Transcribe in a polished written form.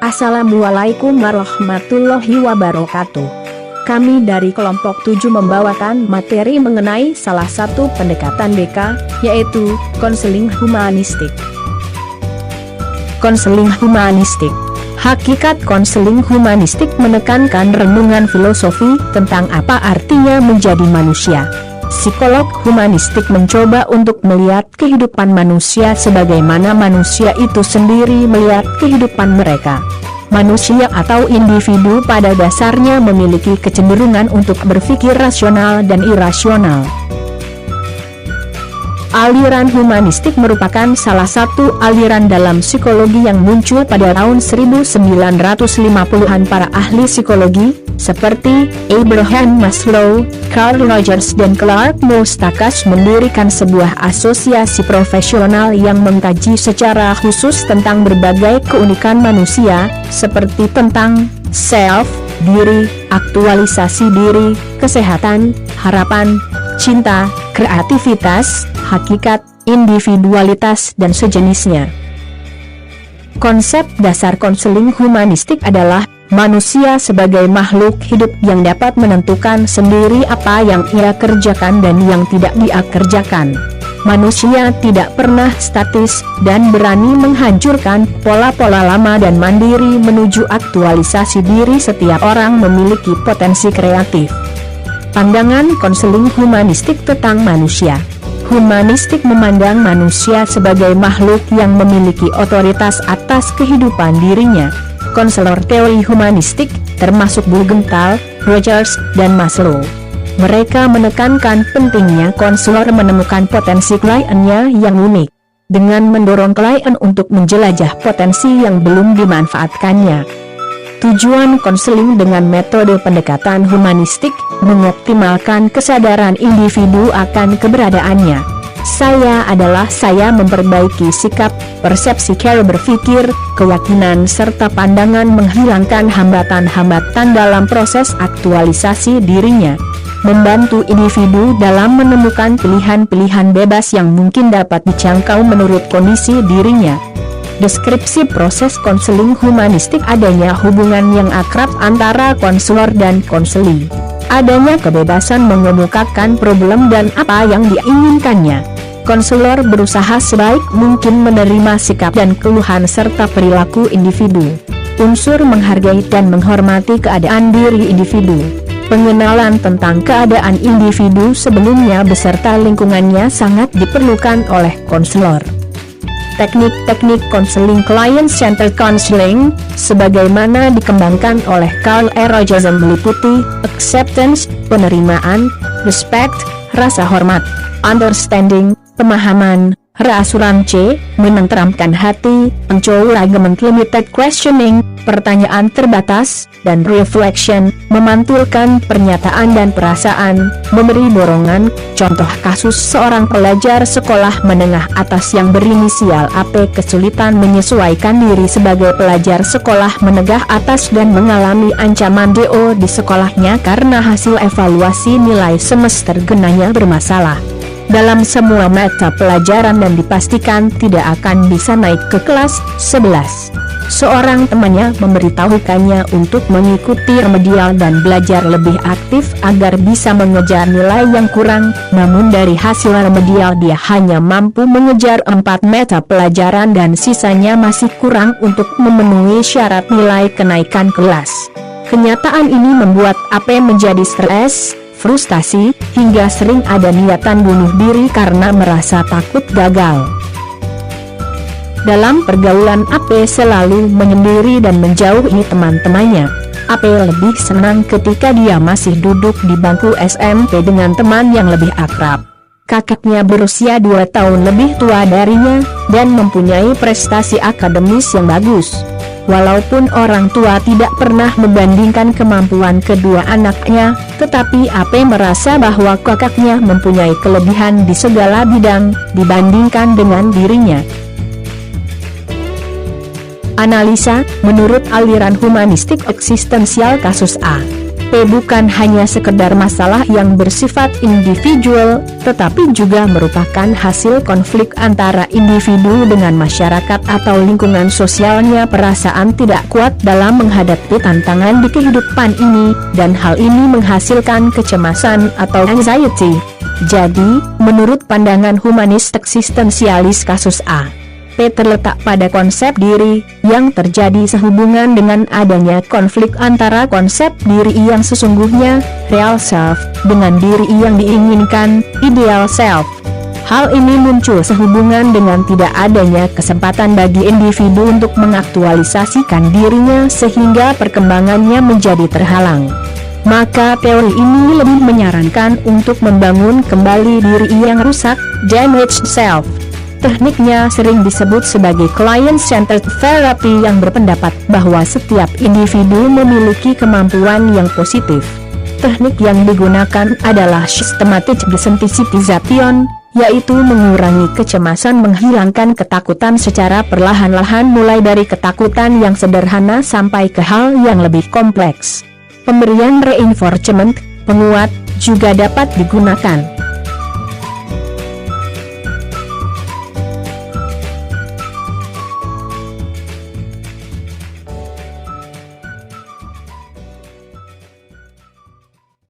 Assalamualaikum warahmatullahi wabarakatuh. Kami dari kelompok 7 membawakan materi mengenai salah satu pendekatan BK, yaitu konseling humanistik. Konseling humanistik. Hakikat konseling humanistik menekankan renungan filosofi tentang apa artinya menjadi manusia. Psikolog humanistik mencoba untuk melihat kehidupan manusia sebagaimana manusia itu sendiri melihat kehidupan mereka. Manusia atau individu pada dasarnya memiliki kecenderungan untuk berpikir rasional dan irasional. Aliran humanistik merupakan salah satu aliran dalam psikologi yang muncul pada tahun 1950-an. Para ahli psikologi, seperti Abraham Maslow, Carl Rogers dan Clark Mustakas mendirikan sebuah asosiasi profesional yang mengkaji secara khusus tentang berbagai keunikan manusia, seperti tentang self, diri, aktualisasi diri, kesehatan, harapan, cinta, kreativitas, hakikat, individualitas, dan sejenisnya. Konsep dasar konseling humanistik adalah manusia sebagai makhluk hidup yang dapat menentukan sendiri apa yang ia kerjakan dan yang tidak dia kerjakan. Manusia tidak pernah statis dan berani menghancurkan pola-pola lama dan mandiri menuju aktualisasi diri. Setiap orang memiliki potensi kreatif. Pandangan konseling humanistik tentang manusia. Humanistik memandang manusia sebagai makhluk yang memiliki otoritas atas kehidupan dirinya. Konselor teori humanistik, termasuk Blumenthal, Rogers, dan Maslow. Mereka menekankan pentingnya konselor menemukan potensi kliennya yang unik, dengan mendorong klien untuk menjelajah potensi yang belum dimanfaatkannya. Tujuan konseling dengan metode pendekatan humanistik, mengoptimalkan kesadaran individu akan keberadaannya. Saya memperbaiki sikap, persepsi cara berpikir, keyakinan serta pandangan, menghilangkan hambatan-hambatan dalam proses aktualisasi dirinya. Membantu individu dalam menemukan pilihan-pilihan bebas yang mungkin dapat dijangkau menurut kondisi dirinya. Deskripsi proses konseling humanistik: adanya hubungan yang akrab antara konselor dan konseli. Adanya kebebasan mengemukakan problem dan apa yang diinginkannya. Konselor berusaha sebaik mungkin menerima sikap dan keluhan serta perilaku individu. Unsur menghargai dan menghormati keadaan diri individu. Pengenalan tentang keadaan individu sebelumnya beserta lingkungannya sangat diperlukan oleh konselor. Teknik-teknik konseling client-centered counseling, sebagaimana dikembangkan oleh Carl Rogers, meliputi acceptance, penerimaan, respect, rasa hormat, understanding, pemahaman, reassurance, menenteramkan hati, encouragement, limited questioning, pertanyaan terbatas, dan reflection, memantulkan pernyataan dan perasaan, memberi dorongan. Contoh kasus: seorang pelajar sekolah menengah atas yang berinisial AP kesulitan menyesuaikan diri sebagai pelajar sekolah menengah atas dan mengalami ancaman DO di sekolahnya karena hasil evaluasi nilai semester genanya bermasalah dalam semua mata pelajaran dan dipastikan tidak akan bisa naik ke kelas 11. Seorang temannya memberitahukannya untuk mengikuti remedial dan belajar lebih aktif agar bisa mengejar nilai yang kurang, namun dari hasil remedial dia hanya mampu mengejar 4 mata pelajaran dan sisanya masih kurang untuk memenuhi syarat nilai kenaikan kelas. Kenyataan ini membuat AP menjadi stres, frustasi, hingga sering ada niatan bunuh diri karena merasa takut gagal. Dalam pergaulan, AP selalu menyendiri dan menjauhi teman-temannya. AP lebih senang ketika dia masih duduk di bangku SMP dengan teman yang lebih akrab. Kakaknya berusia 2 tahun lebih tua darinya, dan mempunyai prestasi akademis yang bagus. Walaupun orang tua tidak pernah membandingkan kemampuan kedua anaknya, tetapi AP merasa bahwa kakaknya mempunyai kelebihan di segala bidang, dibandingkan dengan dirinya. Analisa, menurut aliran humanistik eksistensial kasus A. PDKT bukan hanya sekedar masalah yang bersifat individual, tetapi juga merupakan hasil konflik antara individu dengan masyarakat atau lingkungan sosialnya. Perasaan tidak kuat dalam menghadapi tantangan di kehidupan ini, dan hal ini menghasilkan kecemasan atau anxiety. Jadi, menurut pandangan humanis eksistensialis, kasus A terletak pada konsep diri, yang terjadi sehubungan dengan adanya konflik antara konsep diri yang sesungguhnya, real self, dengan diri yang diinginkan, ideal self. Hal ini muncul sehubungan dengan tidak adanya kesempatan bagi individu untuk mengaktualisasikan dirinya sehingga perkembangannya menjadi terhalang. Maka teori ini lebih menyarankan untuk membangun kembali diri yang rusak, damaged self. Tekniknya sering disebut sebagai client-centered therapy yang berpendapat bahwa setiap individu memiliki kemampuan yang positif. Teknik yang digunakan adalah systematic desensitization, yaitu mengurangi kecemasan, menghilangkan ketakutan secara perlahan-lahan mulai dari ketakutan yang sederhana sampai ke hal yang lebih kompleks. Pemberian reinforcement, penguat, juga dapat digunakan.